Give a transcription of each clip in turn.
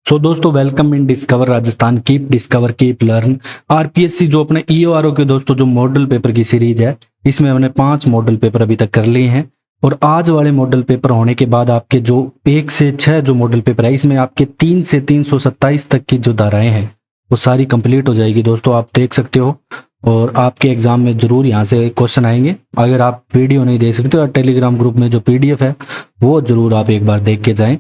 सो दोस्तों welcome in discover Rajasthan keep discover keep learn. RPSC जो अपने ईओआरओ के दोस्तों जो मॉडल पेपर की सीरीज है, इसमें हमने 5 मॉडल पेपर अभी तक कर लिए हैं। और आज वाले मॉडल पेपर होने के बाद आपके जो 1 से 6 जो मॉडल पेपर है, इसमें आपके 3 से 327 तक की जो धाराएं हैं वो सारी कंप्लीट हो जाएगी। दोस्तों आप देख सकते हो और आपके एग्जाम में जरूर यहाँ से क्वेश्चन आएंगे। अगर आप वीडियो नहीं देख सकते तो टेलीग्राम ग्रुप में जो पीडीएफ है वो जरूर आप एक बार देख के जाएं।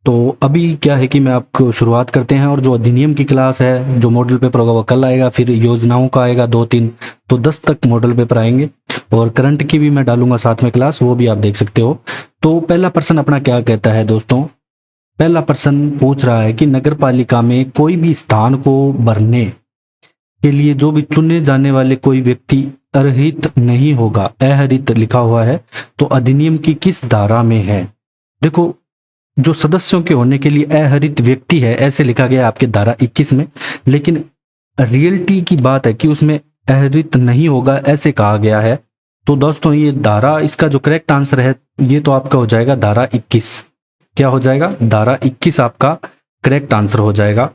तो अभी क्या है कि मैं आपको शुरुआत करते हैं, और जो अधिनियम की क्लास है, जो मॉडल पेपर होगा वो कल आएगा, फिर योजनाओं का आएगा 2-3, तो 10 तक मॉडल पेपर आएंगे। और करंट की भी मैं डालूंगा साथ में क्लास, वो भी आप देख सकते हो। तो पहला प्रश्न अपना क्या कहता है दोस्तों, पहला प्रश्न पूछ रहा है कि नगर पालिका में कोई भी स्थान को भरने के लिए जो भी चुने जाने वाले कोई व्यक्ति अरहित नहीं होगा, अहरित लिखा हुआ है, तो अधिनियम की किस धारा में है। देखो जो सदस्यों के होने के लिए अहरित व्यक्ति है ऐसे लिखा गया आपके धारा 21 में, लेकिन रियलिटी की बात है कि उसमें अहरित नहीं होगा ऐसे कहा गया है। तो दोस्तों ये धारा, इसका जो करेक्ट आंसर है ये तो आपका हो जाएगा धारा 21। क्या हो जाएगा? धारा 21 आपका करेक्ट आंसर हो जाएगा,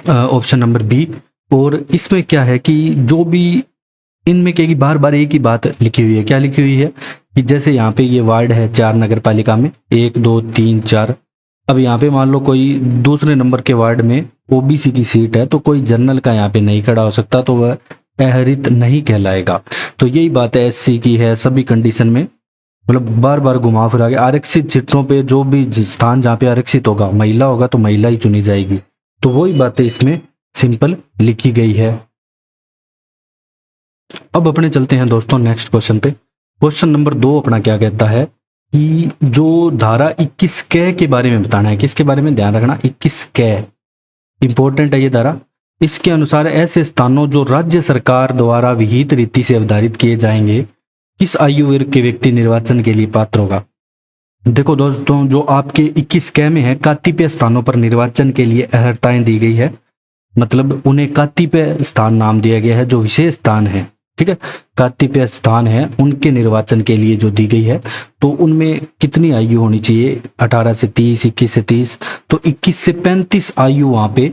ऑप्शन नंबर बी। और इसमें क्या है कि जो भी इनमें कहेगी बार बार एक ही बात लिखी हुई है। क्या लिखी हुई है कि जैसे यहाँ पे ये वार्ड है 4 नगर पालिका में, 1 2 3 4। अब यहाँ पे मान लो कोई दूसरे नंबर के वार्ड में ओबीसी की सीट है, तो कोई जनरल का यहाँ पे नहीं खड़ा हो सकता, तो वह अहरित नहीं कहलाएगा। तो यही बात है एससी की है सभी कंडीशन में, मतलब बार बार घुमा फिरा के आरक्षित क्षेत्रों पे जो भी स्थान जहाँ पे आरक्षित होगा, महिला होगा तो महिला ही चुनी जाएगी। तो वही बातें इसमें सिंपल लिखी गई है। अब अपने चलते हैं दोस्तों नेक्स्ट क्वेश्चन पे। क्वेश्चन नंबर 2 अपना क्या कहता है कि जो धारा 21 कै के बारे में बताना है। किसके बारे में? ध्यान रखना, 21 कै इंपॉर्टेंट है ये धारा। इसके अनुसार ऐसे स्थानों जो राज्य सरकार द्वारा विहित रीति से अवधारित किए जाएंगे, किस आयु वर्ग के व्यक्ति निर्वाचन के लिए पात्र होगा। देखो दोस्तों जो आपके 21 कै में है, कातिप्य स्थानों पर निर्वाचन के लिए अर्हताएं दी गई है, मतलब उन्हें कातिप्य स्थान नाम दिया गया है, जो विशेष स्थान है, ठीक है, कातिप्य स्थान है, उनके निर्वाचन के लिए जो दी गई है। तो उनमें कितनी आयु होनी चाहिए? 18 से 30, 21 से 30, तो 21 से 35 आयु वहाँ पे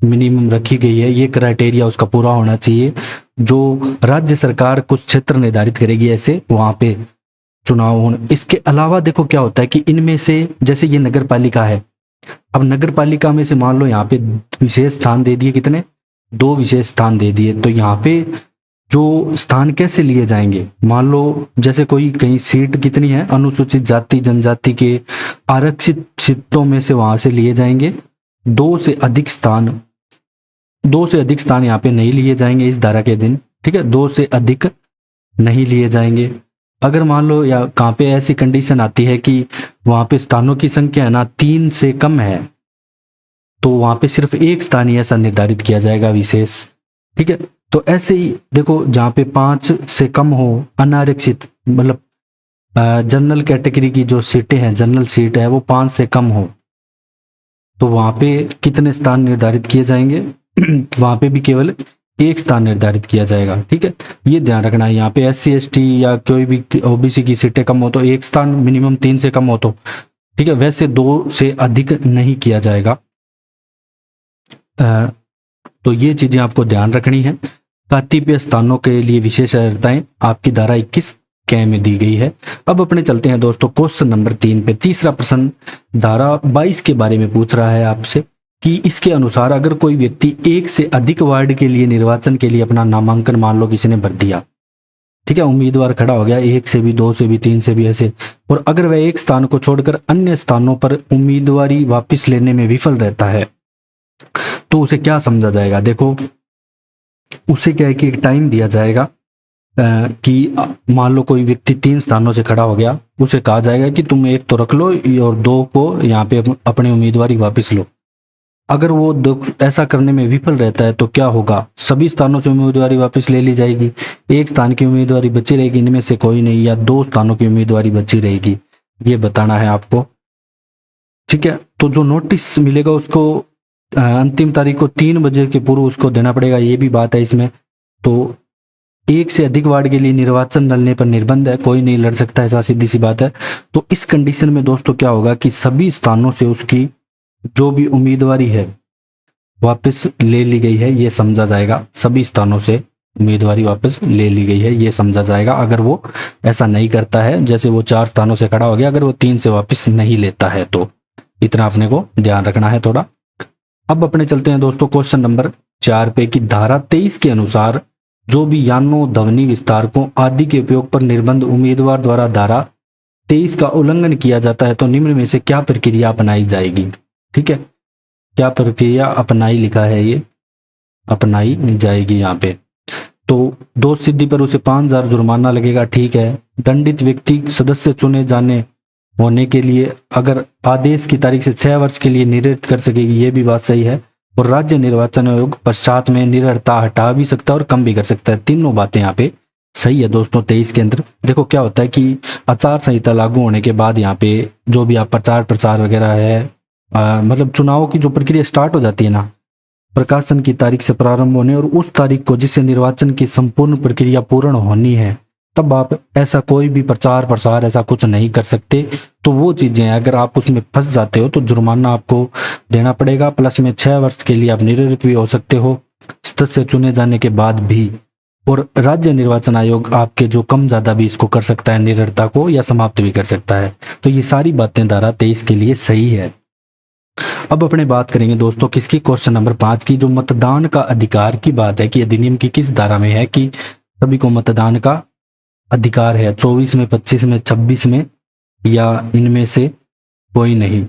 मिनिमम रखी गई है। ये क्राइटेरिया उसका पूरा होना चाहिए। जो राज्य सरकार कुछ क्षेत्र निर्धारित करेगी ऐसे वहाँ पे चुनाव होने। इसके अलावा देखो क्या होता है कि इनमें से जैसे ये नगर पालिका है, अब नगर पालिका में से मान लो यहाँ पे विशेष स्थान दे दिए, कितने? 2 विशेष स्थान दे दिए। तो यहाँ पे जो स्थान कैसे लिए जाएंगे, मान लो जैसे कोई कहीं सीट कितनी है, अनुसूचित जाति जनजाति के आरक्षित क्षेत्रों में से वहां से लिए जाएंगे। 2 से अधिक स्थान यहाँ पे नहीं लिए जाएंगे इस धारा के अधीन, ठीक है, 2 से अधिक नहीं लिए जाएंगे। अगर मान लो या कहाँ पे ऐसी कंडीशन आती है कि वहां पे स्थानों की संख्या है ना 3 से कम है, तो वहां पे सिर्फ एक स्थान ही ऐसा निर्धारित किया जाएगा विशेष, ठीक है। तो ऐसे ही देखो जहाँ पे 5 से कम हो अनारक्षित, मतलब जनरल कैटेगरी की जो सीटें हैं, जनरल सीट है वो 5 से कम हो, तो वहां पे कितने स्थान निर्धारित किए जाएंगे? वहां पे भी केवल एक स्थान निर्धारित किया जाएगा, ठीक है। ये ध्यान रखना है। यहाँ पे SC ST या कोई भी ओबीसी की सीटें कम हो तो एक स्थान, मिनिमम 3 से कम हो तो, ठीक है, वैसे 2 से अधिक नहीं किया जाएगा। तो ये चीजें आपको ध्यान रखनी है। कातिप्य स्थानों के लिए विशेष अर्हताएं आपकी धारा 21 कै में दी गई है। अब अपने चलते हैं दोस्तों क्वेश्चन नंबर 3 पे। तीसरा प्रश्न धारा 22 के बारे में पूछ रहा है आपसे कि इसके अनुसार अगर कोई व्यक्ति 1 से अधिक वार्ड के लिए निर्वाचन के लिए अपना नामांकन मान लो किसी ने भर दिया, ठीक है, उम्मीदवार खड़ा हो गया 1 से भी, 2 से भी, 3 से भी ऐसे, और अगर वह एक स्थान को छोड़कर अन्य स्थानों पर उम्मीदवारी वापिस लेने में विफल रहता है, तो उसे क्या समझा जाएगा? देखो उसे क्या है कि एक टाइम दिया जाएगा कि मान लो कोई व्यक्ति 3 स्थानों से खड़ा हो गया, उसे कहा जाएगा कि तुम 1 तो रख लो और 2 को यहाँ पे अपनी उम्मीदवारी वापस लो। अगर वो ऐसा करने में विफल रहता है तो क्या होगा? सभी स्थानों से उम्मीदवारी वापस ले ली जाएगी, 1 स्थान की उम्मीदवारी बची रहेगी इनमें से कोई नहीं, या 2 स्थानों की उम्मीदवारी बची रहेगी, ये बताना है आपको, ठीक है। तो जो नोटिस मिलेगा उसको अंतिम तारीख को 3 बजे के पूर्व उसको देना पड़ेगा, ये भी बात है इसमें। तो 1 से अधिक वार्ड के लिए निर्वाचन लड़ने पर निर्बंध है, कोई नहीं लड़ सकता, ऐसा सीधी सी बात है। तो इस कंडीशन में दोस्तों क्या होगा कि सभी स्थानों से उसकी जो भी उम्मीदवारी है वापस ले ली गई है, ये समझा जाएगा। सभी स्थानों से उम्मीदवारी वापस ले ली गई है, ये समझा जाएगा। अगर वो ऐसा नहीं करता है, जैसे वो 4 स्थानों से खड़ा हो गया, अगर वो 3 से वापस नहीं लेता है, तो इतना अपने को ध्यान रखना है थोड़ा। अब अपने चलते हैं दोस्तों क्वेश्चन नंबर 4 पे कि धारा 23 के अनुसार जो भी यानों, ध्वनि विस्तारकों आदि के उपयोग पर निर्बंध उम्मीदवार द्वारा धारा 23 का उल्लंघन किया जाता है तो निम्न में से क्या प्रक्रिया अपनाई जाएगी। ठीक है, क्या प्रक्रिया अपनाई लिखा है, ये अपनाई जाएगी यहाँ पे। तो दोष सिद्धि पर उसे 5,000 जुर्माना लगेगा, ठीक है। दंडित व्यक्ति सदस्य चुने जाने होने के लिए अगर आदेश की तारीख से 6 वर्ष के लिए निरस्त कर सकेगी, ये भी बात सही है। और राज्य निर्वाचन आयोग पश्चात में निरर्ता हटा भी सकता है और कम भी कर सकता है। तीनों बातें यहाँ पे सही है दोस्तों। 23 के अंदर देखो क्या होता है कि आचार संहिता लागू होने के बाद यहाँ पे जो भी आप प्रचार प्रसार वगैरह है, मतलब चुनाव की जो प्रक्रिया स्टार्ट हो जाती है ना, प्रकाशन की तारीख से प्रारंभ होने और उस तारीख को जिससे निर्वाचन की संपूर्ण प्रक्रिया पूर्ण होनी है, तब आप ऐसा कोई भी प्रचार प्रसार ऐसा कुछ नहीं कर सकते। तो वो चीजें अगर आप उसमें फंस जाते हो तो जुर्माना आपको देना पड़ेगा, प्लस में 6 वर्ष के लिए आप निरस्त भी हो सकते हो सदस्य चुने जाने के बाद भी। और राज्य निर्वाचन आयोग आपके जो कम ज्यादा भी इसको कर सकता है, निरर्थता को, या समाप्त भी कर सकता है। तो ये सारी बातें धारा 23 के लिए सही है। अब अपने बात करेंगे दोस्तों किसकी, क्वेश्चन नंबर 5 की, जो मतदान का अधिकार की बात है कि अधिनियम की किस धारा में है कि सभी को मतदान का अधिकार है, 24 में, 25 में, 26 में, या इनमें से कोई नहीं।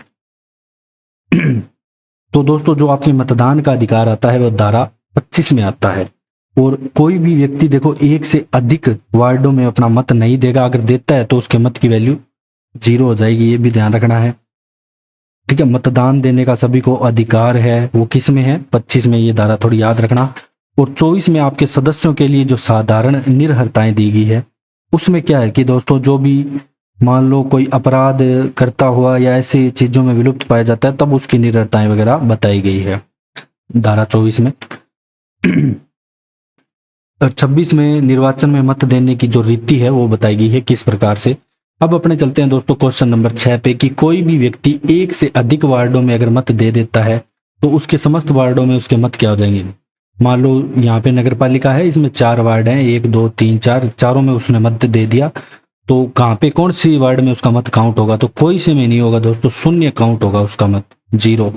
तो दोस्तों जो आपके मतदान का अधिकार आता है वो धारा 25 में आता है। और कोई भी व्यक्ति देखो एक से अधिक वार्डों में अपना मत नहीं देगा, अगर देता है तो उसके मत की वैल्यू 0 हो जाएगी, ये भी ध्यान रखना है। ठीक है, मतदान देने का सभी को अधिकार है, वो किस में है, 25 में, ये धारा थोड़ी याद रखना। और 24 में आपके सदस्यों के लिए जो साधारण निरहरताएं दी गई है, उसमें क्या है कि दोस्तों जो भी मान लो कोई अपराध करता हुआ या ऐसी चीजों में विलुप्त पाया जाता है, तब उसकी निरहरताएं वगैरह बताई गई है धारा 24 में। और 26 में निर्वाचन में मत देने की जो रीति है वो बताई गई है किस प्रकार से। अब अपने चलते हैं दोस्तों क्वेश्चन नंबर 6 पे कि कोई भी व्यक्ति एक से अधिक वार्डों में अगर मत दे देता है तो उसके समस्त वार्डों में उसके मत क्या हो जाएंगे। मान लो यहाँ पे नगर पालिका है, इसमें 4 वार्ड हैं, 1 2 3 4, चारों में उसने मत दे दिया, तो कहाँ पे कौन सी वार्ड में उसका मत काउंट होगा, तो कोई से में नहीं होगा दोस्तों, 0 काउंट होगा उसका मत, 0।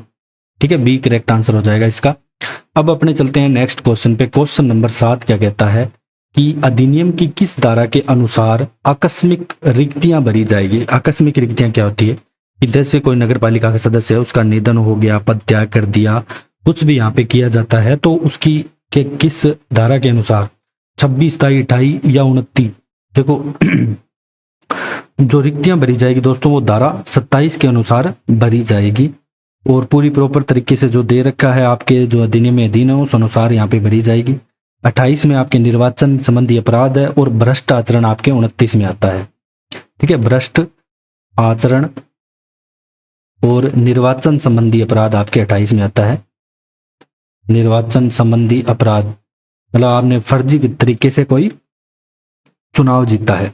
ठीक है, बी करेक्ट आंसर हो जाएगा इसका। अब अपने चलते हैं नेक्स्ट क्वेश्चन पे। क्वेश्चन नंबर 7 क्या कहता है कि अधिनियम की किस धारा के अनुसार आकस्मिक रिक्तियां भरी जाएगी। आकस्मिक रिक्तियां क्या होती है कि जैसे कोई नगर पालिका का सदस्य है, उसका निधन हो गया, पद त्याग कर दिया, कुछ भी यहाँ पे किया जाता है, तो उसकी के किस धारा के अनुसार, 26, 27, 28 या 29। देखो जो रिक्तियां भरी जाएगी दोस्तों वो धारा 27 के अनुसार भरी जाएगी, और पूरी प्रॉपर तरीके से जो दे रखा है आपके जो अधिनियम में अधीन है उस अनुसार यहाँ पे भरी जाएगी। 28 में आपके निर्वाचन संबंधी अपराध है, और भ्रष्ट आचरण आपके 29 में आता है। ठीक है, भ्रष्ट आचरण और निर्वाचन संबंधी अपराध आपके 28 में आता है। निर्वाचन संबंधी अपराध मतलब आपने फर्जी तरीके से कोई चुनाव जीता है।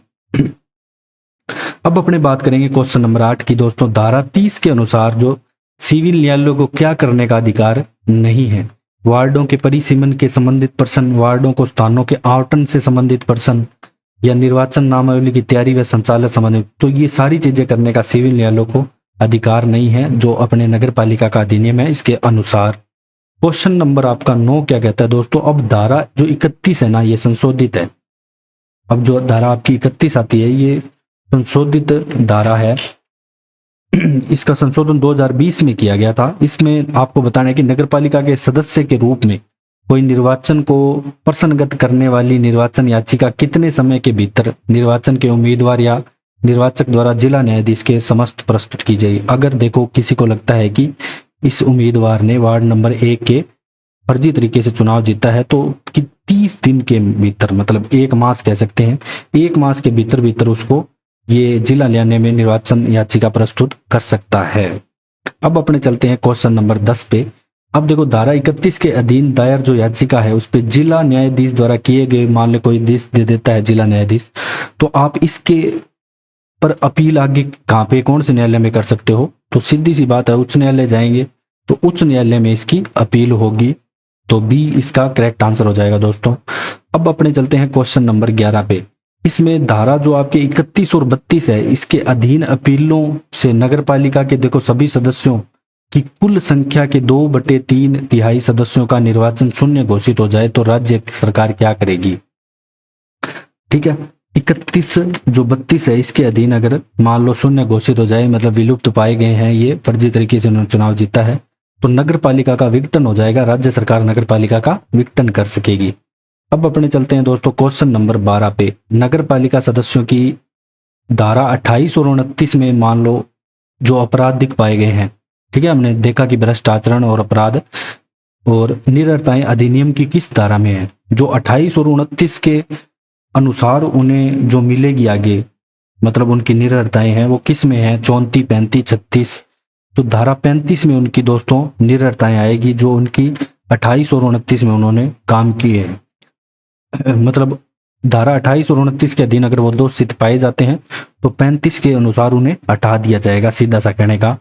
अब अपने बात करेंगे क्वेश्चन नंबर 8 की दोस्तों। धारा 30 के अनुसार जो सिविल न्यायालयों को क्या करने का अधिकार नहीं है, वार्डों के परिसीमन के संबंधित पर्सन, वार्डों को स्थानों के आवंटन से संबंधित पर्सन, या निर्वाचन नामावली की तैयारी व संचालन संबंधित, तो ये सारी चीजें करने का सिविल न्यायालयों को अधिकार नहीं है जो अपने नगर पालिका का अधिनियम है इसके अनुसार। क्वेश्चन नंबर आपका 9 क्या कहता है दोस्तों। अब धारा जो 31 है ना, ये संशोधित है। अब जो धारा आपकी 31 आती है ये संशोधित धारा है। इसका संशोधन 2020 में किया गया था। इसमें आपको बताना है कि नगर पालिका के सदस्य के रूप में कोई निर्वाचन को प्रसन्नगत करने वाली निर्वाचन याचिका कितने समय के भीतर निर्वाचन के उम्मीदवार या निर्वाचक द्वारा जिला न्यायाधीश के समस्त प्रस्तुत की जाएगी। अगर देखो किसी को लगता है कि इस उम्मीदवार ने वार्ड नंबर 1 के फर्जी तरीके से चुनाव जीता है, तो कि 30 दिन के भीतर, मतलब 1 मास कह सकते हैं, 1 मास के भीतर उसको ये जिला न्यायालय में निर्वाचन याचिका प्रस्तुत कर सकता है। अब अपने चलते हैं क्वेश्चन नंबर 10 पे। अब देखो धारा 31 के अधीन दायर जो याचिका है उस पे जिला न्यायाधीश द्वारा किए गए, मान ले कोई देश दे देता है जिला न्यायाधीश, तो आप इसके पर अपील आगे कहाँ पे कौन से न्यायालय में कर सकते हो, तो सीधी सी बात है उच्च न्यायालय जाएंगे, तो उच्च न्यायालय में इसकी अपील होगी। तो बी इसका करेक्ट आंसर हो जाएगा दोस्तों। अब अपने चलते हैं क्वेश्चन नंबर 11 पे। इसमें धारा जो आपके 31 और 32 है, इसके अधीन अपीलों से नगर पालिका के देखो सभी सदस्यों की कुल संख्या के 2/3 सदस्यों का निर्वाचन शून्य घोषित हो जाए तो राज्य सरकार क्या करेगी। ठीक है, 31 जो 32 है इसके अधीन अगर मान लो शून्य घोषित हो जाए, मतलब विलुप्त पाए गए हैं, ये फर्जी तरीके से उन्होंने चुनाव जीता है, तो नगर पालिका का विघटन हो जाएगा, राज्य सरकार नगर पालिका का विघटन कर सकेगी। अब अपने चलते हैं दोस्तों क्वेश्चन नंबर 12 पे। नगर पालिका सदस्यों की धारा 28 और 29 में मान लो जो आपराधिक पाए गए हैं, ठीक है, हमने देखा कि भ्रष्ट आचरण और अपराध और निरर्थताएं अधिनियम की किस धारा में है। जो 28 और 29 के अनुसार उन्हें जो मिलेगी आगे, मतलब उनकी निरर्थताएं हैं वो किस में है, 34, 35, 36। तो धारा 35 में उनकी दोस्तों निरर्थताएं आएगी, जो उनकी 28 और 29 में उन्होंने काम किए हैं। मतलब धारा 28 और 29 के अधीन अगर वो दोष सिद्ध पाए जाते हैं तो 35 के अनुसार उन्हें हटा दिया जाएगा। सीधा सा कहने का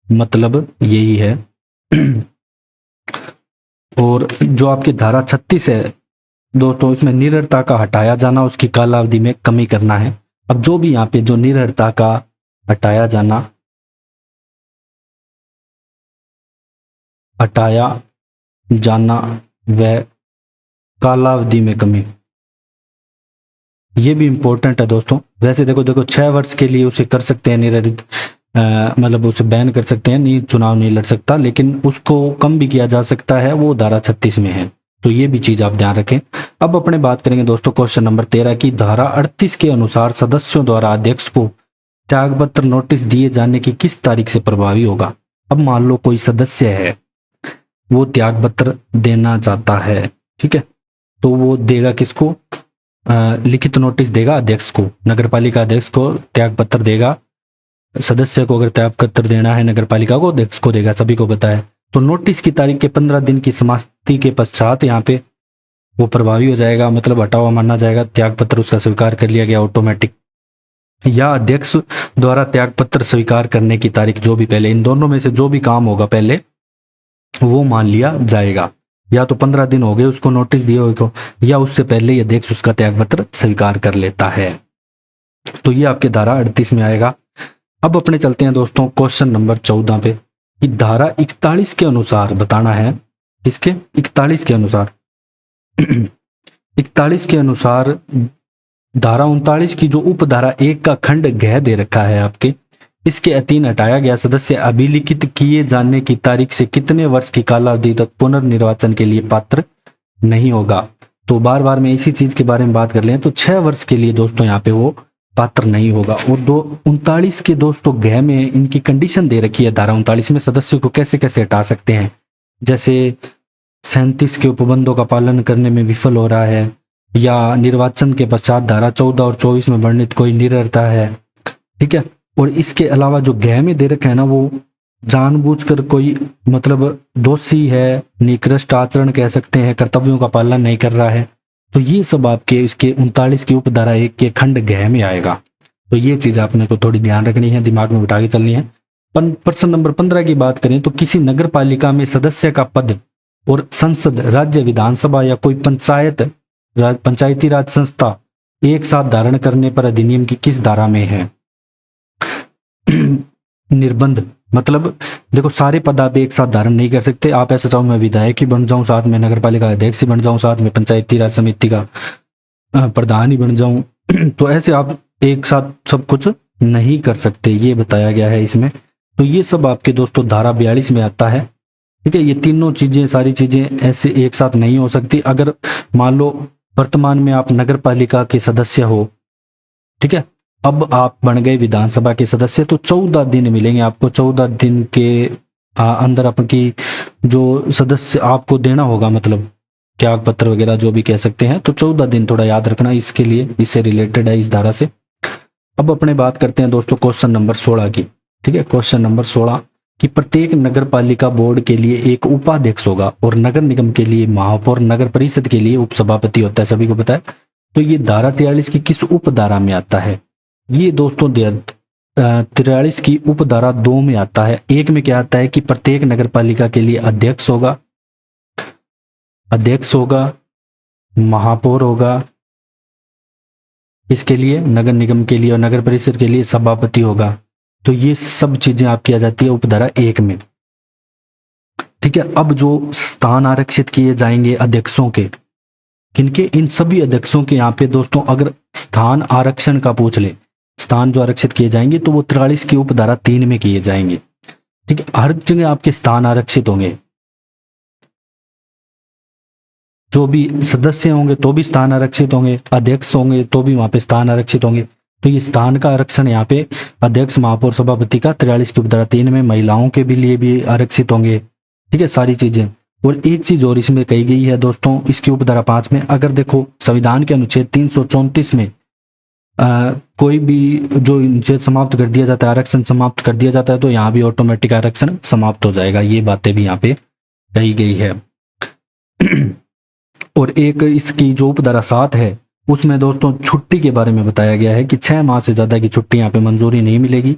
मतलब यही है। और जो आपकी धारा 36 है दोस्तों, इसमें निरर्थता का हटाया जाना, उसकी कालावधि में कमी करना है। अब जो भी यहाँ पे जो निरर्थता का हटाया जाना व कालावधि में कमी, ये भी इंपॉर्टेंट है दोस्तों। वैसे देखो 6 वर्ष के लिए उसे कर सकते हैं निरधित, मतलब उसे बैन कर सकते हैं, नहीं चुनाव नहीं लड़ सकता, लेकिन उसको कम भी किया जा सकता है, वो धारा 36 में है। तो ये भी चीज आप ध्यान रखें। अब अपने बात करेंगे दोस्तों क्वेश्चन नंबर 13 की। धारा 38 के अनुसार सदस्यों द्वारा अध्यक्ष को त्यागपत्र नोटिस दिए जाने की किस तारीख से प्रभावी होगा। अब मान लो कोई सदस्य है, वो त्यागपत्र देना चाहता है, ठीक है, तो वो देगा किसको, लिखित नोटिस देगा अध्यक्ष को, नगर पालिका अध्यक्ष को त्यागपत्र देगा। सदस्य को अगर त्यागपत्र देना है नगर पालिका को, अध्यक्ष को देगा, सभी को पता है। तो नोटिस की तारीख के 15 दिन की समाप्ति के पश्चात यहाँ पे वो प्रभावी हो जाएगा, मतलब हटा हुआ माना जाएगा, त्यागपत्र उसका स्वीकार कर लिया गया ऑटोमेटिक। या अध्यक्ष द्वारा त्यागपत्र स्वीकार करने की तारीख जो भी पहले, इन दोनों में से जो भी काम होगा पहले वो मान लिया जाएगा। या तो 15 दिन हो गए उसको नोटिस दिए हुए को, या उससे पहले ही अध्यक्ष उसका त्यागपत्र स्वीकार कर लेता है। तो ये आपके धारा 38 में आएगा। अब अपने चलते हैं दोस्तों क्वेश्चन नंबर 14 पे कि धारा 41 के अनुसार बताना है, किसके 41 के अनुसार 41 के अनुसार धारा 39 की जो उपधारा 1 का खंड घ दे रखा है आपके, इसके अधीन हटाया गया सदस्य अभिलिखित किए जाने की तारीख से कितने वर्ष की कालावधि तक पुनर्निर्वाचन के लिए पात्र नहीं होगा। तो बार बार मैं इसी चीज के बारे में बात कर लें तो 6 वर्ष के लिए दोस्तों यहाँ पे वो पात्र नहीं होगा। और 39 के दोस्तों घ में इनकी कंडीशन दे रखी है, धारा 39 में सदस्यों को कैसे कैसे हटा सकते हैं। जैसे 37 के उपबंधों का पालन करने में विफल हो रहा है, या निर्वाचन के पश्चात धारा 14 और 24 में वर्णित कोई निरर्थता है, ठीक है। और इसके अलावा जो घ में दे रखा है ना, वो जानबूझकर कोई मतलब दोषी है, निकृष्ट आचरण कह सकते हैं, कर्तव्यों का पालन नहीं कर रहा है। तो ये सब आपके इसके 39 की उपधारा 1 के खंड घ में आएगा। तो ये चीज आपने को थोड़ी ध्यान रखनी है, दिमाग में बिठा के चलनी है। प्रश्न नंबर 15 की बात करें तो किसी नगर पालिका में सदस्य का पद और संसद, राज्य विधानसभा या कोई पंचायती राज संस्था एक साथ धारण करने पर अधिनियम की किस धारा में है। निर्बंध, मतलब देखो सारे पद आप एक साथ धारण नहीं कर सकते। आप ऐसा चाहो मैं विधायक ही बन जाऊं, साथ में नगर पालिका अध्यक्ष ही बन जाऊं, साथ में पंचायती राज समिति का प्रधान ही बन जाऊं, तो ऐसे आप एक साथ सब कुछ नहीं कर सकते, ये बताया गया है इसमें। तो ये सब आपके दोस्तों धारा 42 में आता है, ठीक है। ये तीनों चीजें, सारी चीजें ऐसे एक साथ नहीं हो सकती। अगर मान लो वर्तमान में आप नगर पालिका के सदस्य हो, ठीक है, अब आप बन गए विधानसभा के सदस्य, तो 14 दिन मिलेंगे आपको। 14 दिन के अंदर आपकी जो सदस्य आपको देना होगा, मतलब त्याग पत्र वगैरह जो भी कह सकते हैं। तो 14 दिन थोड़ा याद रखना इसके लिए, इससे रिलेटेड है इस धारा से। अब अपने बात करते हैं दोस्तों क्वेश्चन नंबर 16 की, ठीक है। क्वेश्चन नंबर 16 कि प्रत्येक नगर पालिका बोर्ड के लिए एक उपाध्यक्ष होगा और नगर निगम के लिए महापौर, नगर परिषद के लिए उपसभापति होता है, सभी को पता है। तो ये धारा 43 की किस उपधारा में आता है। ये दोस्तों 43 की उपधारा 2 में आता है। एक में क्या आता है कि प्रत्येक नगर पालिका के लिए अध्यक्ष होगा, महापौर होगा, इसके लिए नगर निगम के लिए और नगर परिषद के लिए सभापति होगा। तो ये सब चीजें आपकी आ जाती है उपधारा 1 में। ठीक है, अब जो स्थान आरक्षित किए जाएंगे अध्यक्षों के, किनके, इन सभी अध्यक्षों के यहाँ पे दोस्तों अगर स्थान आरक्षण का पूछ ले, स्थान जो आरक्षित किए जाएंगे तो वो 43 की उपधारा 3 में किए जाएंगे। ठीक है, हर जगह आपके स्थान आरक्षित होंगे, जो भी सदस्य होंगे तो भी स्थान आरक्षित होंगे, अध्यक्ष होंगे तो भी वहां पे स्थान आरक्षित होंगे। तो ये स्थान का आरक्षण यहाँ पे अध्यक्ष, महापौर, सभापति का 43 की उपधारा 3 में, महिलाओं के भी लिए भी आरक्षित होंगे। ठीक है, सारी चीजें। और एक चीज और इसमें कही गई है दोस्तों, इसकी उपधारा 5 में, अगर देखो संविधान के अनुच्छेद 334 में कोई भी जो अनुच्छेद समाप्त कर दिया जाता है, आरक्षण समाप्त कर दिया जाता है, तो यहाँ भी ऑटोमेटिक आरक्षण समाप्त हो जाएगा। ये बातें भी यहाँ पे कही गई है। और एक इसकी जो उपधारा 7 है उसमें दोस्तों छुट्टी के बारे में बताया गया है कि 6 माह से ज्यादा की छुट्टी यहाँ पे मंजूरी नहीं मिलेगी,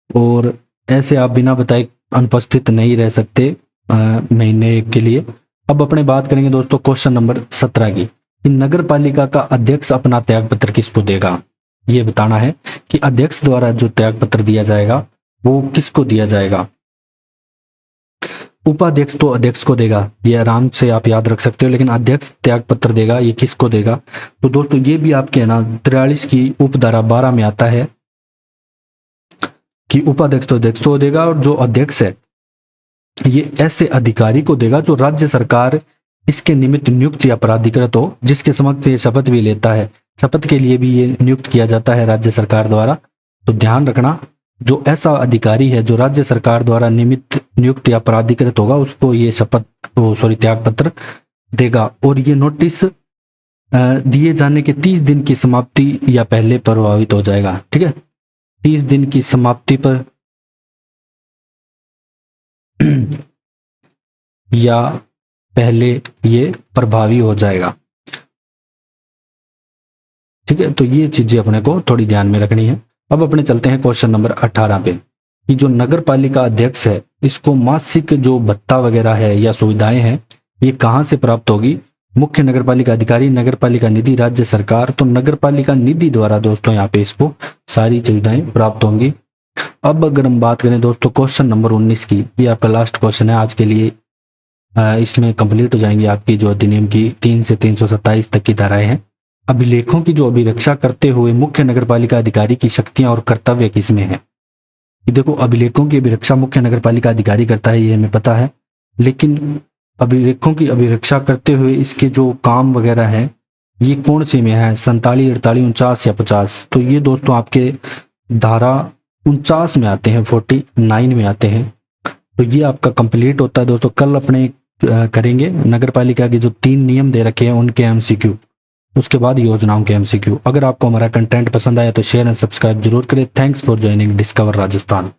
और ऐसे आप बिना बताए अनुपस्थित नहीं रह सकते महीने के लिए। अब अपने बात करेंगे दोस्तों क्वेश्चन नंबर 17 की, कि नगर पालिका का अध्यक्ष अपना त्याग पत्र किसको देगा। ये बताना है कि अध्यक्ष द्वारा जो त्याग पत्र दिया जाएगा वो किसको दिया जाएगा। उपाध्यक्ष तो अध्यक्ष को देगा, ये आराम से आप याद रख सकते हो, लेकिन अध्यक्ष त्याग पत्र देगा, ये किसको देगा। तो दोस्तों ये भी आपके ना 43 की उपधारा 12 में आता है कि उपाध्यक्ष तो अध्यक्ष को देगा, और जो अध्यक्ष है ये ऐसे अधिकारी को देगा जो राज्य सरकार इसके निमित्त नियुक्त या प्राधिकृत हो, जिसके समक्ष ये शपथ भी लेता है। शपथ के लिए भी ये नियुक्त किया जाता है राज्य सरकार द्वारा। तो ध्यान रखना, जो ऐसा अधिकारी है जो राज्य सरकार द्वारा नियुक्त या प्राधिकृत होगा, उसको ये त्याग पत्र देगा। और ये नोटिस दिए जाने के 30 दिन की समाप्ति या पहले प्रभावित हो जाएगा। ठीक है, 30 दिन की समाप्ति पर या पहले ये प्रभावी हो जाएगा। ठीक है, तो ये चीजें अपने को थोड़ी ध्यान में रखनी है। अब अपने चलते हैं क्वेश्चन नंबर 18 पे, कि जो नगर पालिका अध्यक्ष है इसको मासिक जो भत्ता वगैरह है या सुविधाएं हैं ये कहाँ से प्राप्त होगी। मुख्य नगर पालिका अधिकारी, नगर पालिका निधि, राज्य सरकार। तो नगर पालिका निधि द्वारा दोस्तों यहाँ पे इसको सारी सुविधाएं प्राप्त होंगी। अब अगर हम बात करें दोस्तों क्वेश्चन नंबर 19 की, ये आपका लास्ट क्वेश्चन है आज के लिए। इसमें कंप्लीट हो जाएंगी आपकी जो अधिनियम की 3 से 327 तक की धाराएं हैं। अभिलेखों की जो अभिरक्षा करते हुए मुख्य नगरपालिका अधिकारी की शक्तियां और कर्तव्य किसमें है। देखो, अभिलेखों की अभिरक्षा मुख्य नगरपालिका अधिकारी करता है, ये हमें पता है, लेकिन अभिलेखों की अभिरक्षा करते हुए इसके जो काम वगैरह हैं ये कौन से में है, 47, 48, 49 या 50। तो ये दोस्तों आपके धारा 49 में आते हैं, 49 में आते हैं। तो ये आपका कंप्लीट होता है दोस्तों। कल अपने करेंगे नगरपालिका के जो 3 नियम दे रखे हैं उनके MCQ, उसके बाद योजनाओं के MCQ। अगर आपको हमारा कंटेंट पसंद आया तो शेयर एंड सब्सक्राइब जरूर करें। Thanks for joining discover Rajasthan.